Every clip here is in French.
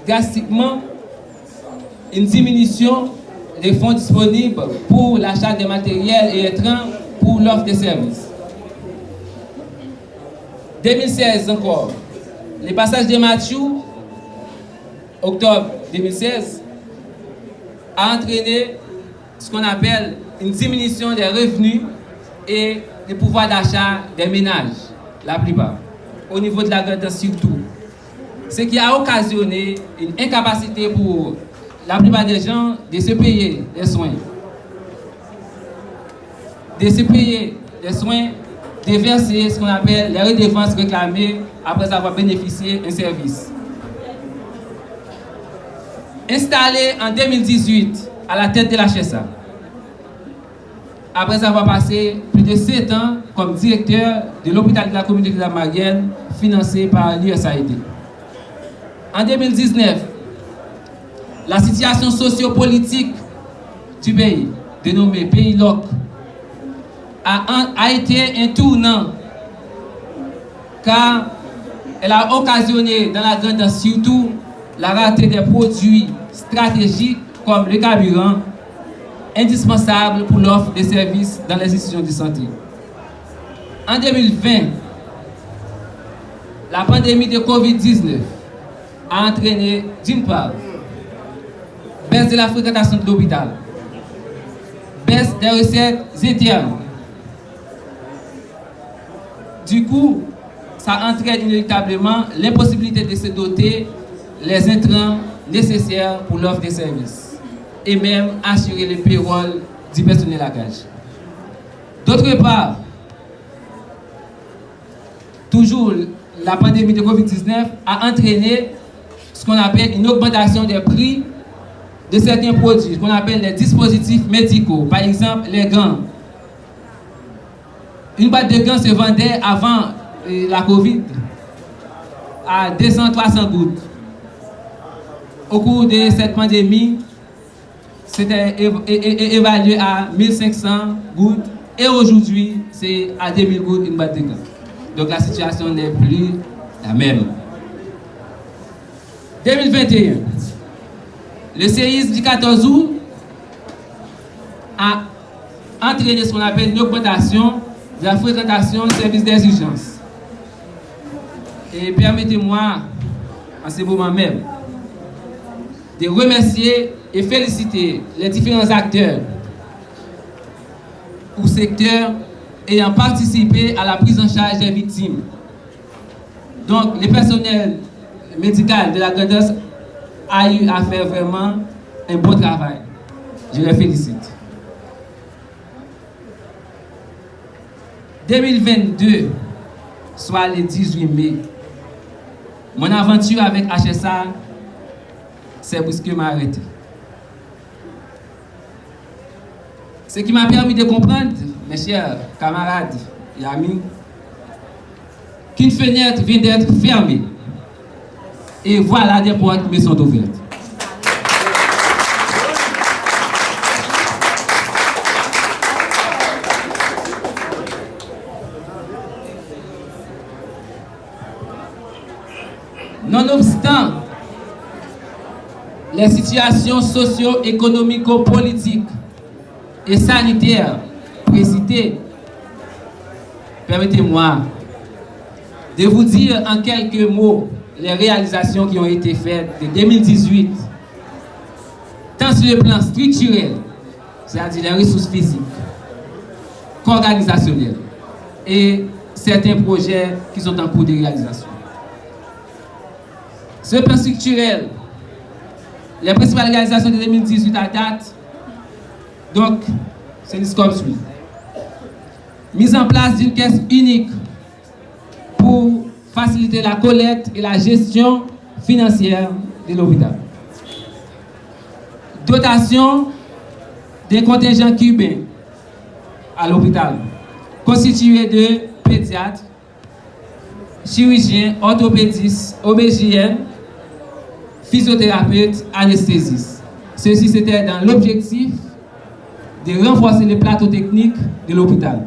drastiquement une diminution des fonds disponibles pour l'achat de matériel et intrants pour l'offre de services. 2016 encore, les passages de Mathieu, octobre 2016, a entraîné ce qu'on appelle une diminution des revenus et du pouvoir d'achat des ménages, la plupart, au niveau de la grande surtout. Ce qui a occasionné une incapacité pour la plupart des gens de se payer des soins. De se payer des soins, de verser ce qu'on appelle les redevances réclamées après avoir bénéficié d'un service. Installé en 2018 à la tête de la HSA, après avoir passé plus de 7 ans comme directeur de l'hôpital de la communauté de la Marienne, financé par l'USAID. En 2019, la situation sociopolitique du pays, dénommé Pays LOC, a été un tournant car elle a occasionné dans la grande surtout la rareté des produits stratégiques comme le carburant, indispensable pour l'offre de services dans les institutions de santé. En 2020, la pandémie de Covid-19 a entraîné, d'une part, baisse de la fréquentation de l'hôpital, baisse des recettes internes. Du coup, ça entraîne inévitablement l'impossibilité de se doter les intrants nécessaires pour l'offre de services et même assurer le payroll du personnel à gage. D'autre part, toujours la pandémie de Covid-19 a entraîné ce qu'on appelle une augmentation des prix de certains produits, ce qu'on appelle les dispositifs médicaux, par exemple les gants. Une boîte de gants se vendait avant la Covid à 200-300 gouttes. Au cours de cette pandémie, c'était évalué à 1500 gouttes et aujourd'hui, c'est à 2000 gouttes une boîte de gants. Donc la situation n'est plus la même. 2021, le séisme du 14 août a entraîné ce qu'on appelle une augmentation de la fréquentation du service des urgences. Et permettez-moi, en ce moment même, de remercier et féliciter les différents acteurs ou secteurs ayant participé à la prise en charge des victimes. Donc, le personnel médical de la Grand'Est a eu à faire vraiment un bon travail. Je les félicite. 2022, soit le 18 mai, mon aventure avec HSA s'est brusquement arrêtée. Ce qui m'a permis de comprendre, mes chers camarades et amis, qu'une fenêtre vient d'être fermée. Et voilà des portes qui me sont ouvertes. Nonobstant les situations socio-économico-politiques et sanitaires précitées, permettez-moi de vous dire en quelques mots les réalisations qui ont été faites de 2018, tant sur le plan structurel, c'est-à-dire les ressources physiques, qu'organisationnelles, et certains projets qui sont en cours de réalisation. Sur le plan structurel, les principales réalisations de 2018 à date, donc, c'est comme suit. Mise en place d'une caisse unique pour faciliter la collecte et la gestion financière de l'hôpital. Dotation d'un contingent cubain à l'hôpital, constitué de pédiatres, chirurgiens, orthopédistes, OBGYN, physiothérapeutes, anesthésistes. Ceci, c'était dans l'objectif de renforcer les plateaux techniques de l'hôpital.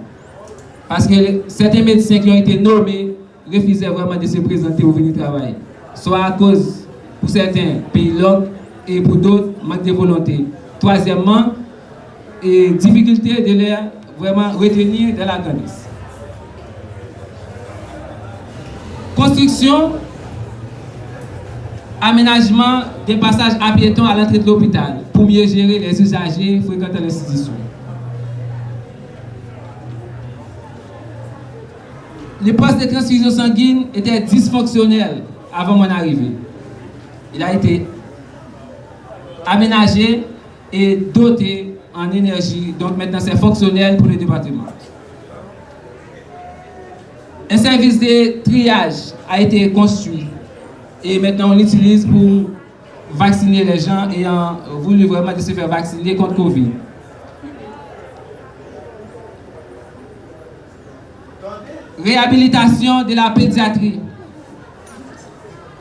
Parce que certains médecins qui ont été nommés refusaient vraiment de se présenter ou venir travailler. soit à cause, pour certains, pays locaux et pour d'autres, manque de volonté. Troisièmement, et difficulté de les vraiment retenir dans la grandeur. Construction, aménagement des passages à piétons à l'entrée de l'hôpital pour mieux gérer les usagers fréquentant l'institution. Les postes de transfusion sanguine étaient dysfonctionnels avant mon arrivée. Il a été aménagé et doté en énergie, donc maintenant c'est fonctionnel pour le département. Un service de triage a été construit et maintenant on l'utilise pour vacciner les gens ayant voulu vraiment de se faire vacciner contre Covid. Réhabilitation de la pédiatrie,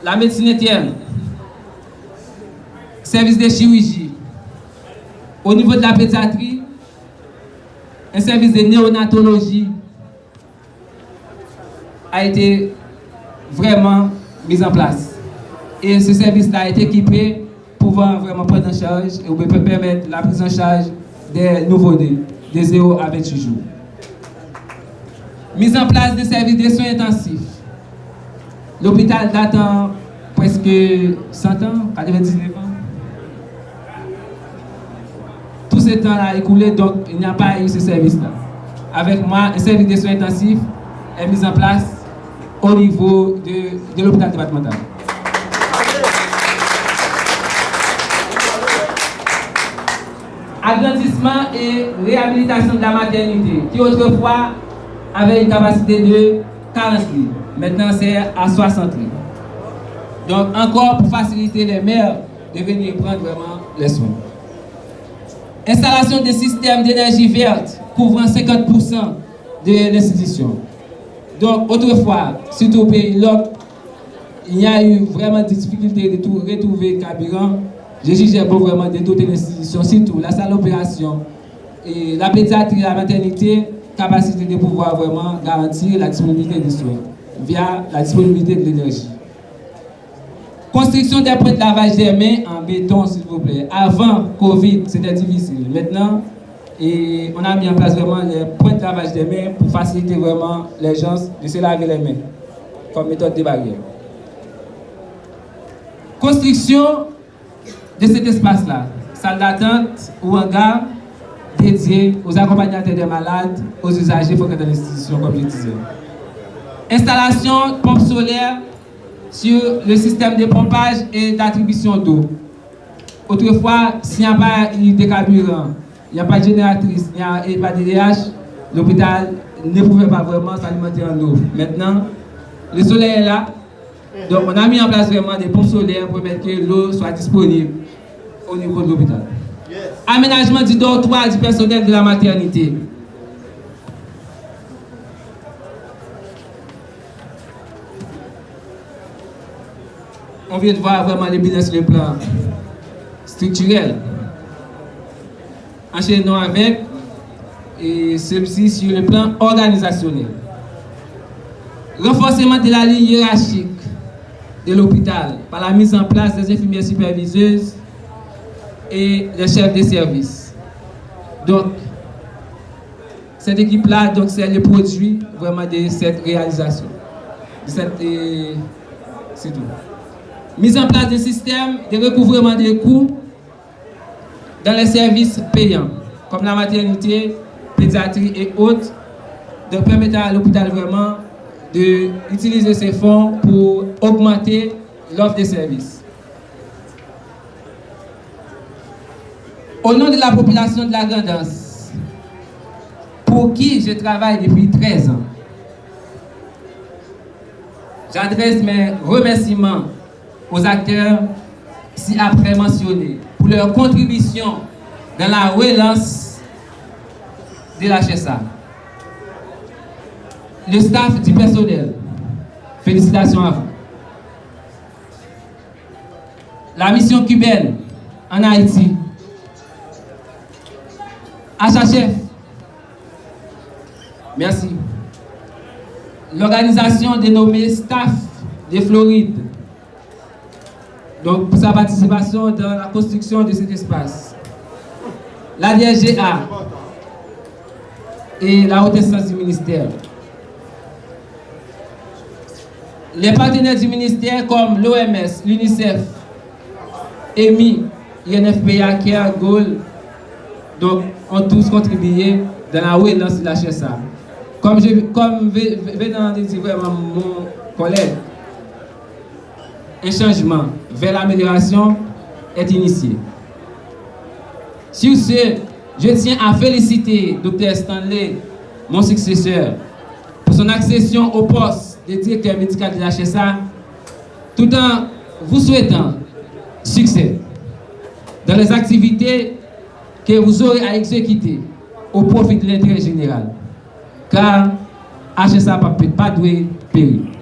la médecine interne, service de chirurgie. Au niveau de la pédiatrie, un service de néonatologie a été vraiment mis en place. Et ce service-là a été équipé pour pouvoir vraiment prendre en charge et peut permettre la prise en charge des nouveau-nés, de 0 à 28 jours. Mise en place des services de soins intensifs. L'hôpital datant presque 100 ans, 99 ans. Tout ce temps-là écoulé, donc il n'y a pas eu ce service-là. Avec moi, un service de soins intensifs est mis en place au niveau de l'hôpital départemental. Agrandissement et réhabilitation de la maternité, qui autrefois avait une capacité de 40 lits. Maintenant, c'est à 60 lits. Donc, encore pour faciliter les mères de venir prendre vraiment les soins. Installation des systèmes d'énergie verte couvrant 50% de l'institution. Donc, autrefois, surtout au pays LOC, il y a eu vraiment des difficultés de retrouver le carburant. Je jugeais bon vraiment de doter l'institution, surtout la salle d'opération, et la pédiatrie, la maternité, capacité de pouvoir vraiment garantir la disponibilité des soins via la disponibilité de l'énergie. Construction des points de lavage des mains en béton, s'il vous plaît. Avant Covid, c'était difficile. Maintenant, on a mis en place vraiment les points de lavage des mains pour faciliter vraiment les gens de se laver les mains comme méthode de barrière. Construction de cet espace-là, salle d'attente ou hangar dédié aux accompagnateurs des malades, aux usagers fréquentant dans l'institution, comme je disais. Installation pompe solaire sur le système de pompage et d'attribution d'eau. Autrefois, s'il n'y a pas de carburant, il n'y a pas de génératrice, il n'y a pas de DH, l'hôpital ne pouvait pas vraiment s'alimenter en eau. Maintenant, le soleil est là, donc on a mis en place vraiment des pompes solaires pour permettre que l'eau soit disponible au niveau de l'hôpital. Aménagement du dortoir du personnel de la maternité. On vient de voir vraiment les bilans sur le plan structurel. Enchaînons avec celui-ci sur le plan organisationnel. Renforcement de la ligne hiérarchique de l'hôpital par la mise en place des infirmières superviseuses et les chefs de service. Donc, cette équipe-là, c'est le produit vraiment de cette réalisation. C'est tout. Mise en place d'un système de recouvrement des coûts dans les services payants, comme la maternité, pédiatrie et autres, de permettre à l'hôpital vraiment d'utiliser ces fonds pour augmenter l'offre de services. Au nom de la population de la Grand'Anse, pour qui je travaille depuis 13 ans, j'adresse mes remerciements aux acteurs ci-après mentionnés pour leur contribution dans la relance de la HSA. Le staff du personnel, félicitations à vous. La mission cubaine en Haïti, HHF, merci. L'organisation dénommée Staff de Floride, donc pour sa participation dans la construction de cet espace. La DRGA et la haute instance du ministère. Les partenaires du ministère comme l'OMS, l'UNICEF, EMI, INFPA, CARE, GOL, donc ont tous contribué dans la relance de la HSA. Comme venant de dire vraiment mon collègue, un changement vers l'amélioration est initié. Sur ce, je tiens à féliciter Dr Stanley, mon successeur, pour son accession au poste de directeur médical de la HSA, tout en vous souhaitant succès dans les activités que vous aurez à exécuter au profit de l'intérêt général. Car HSA ne peut pas périr.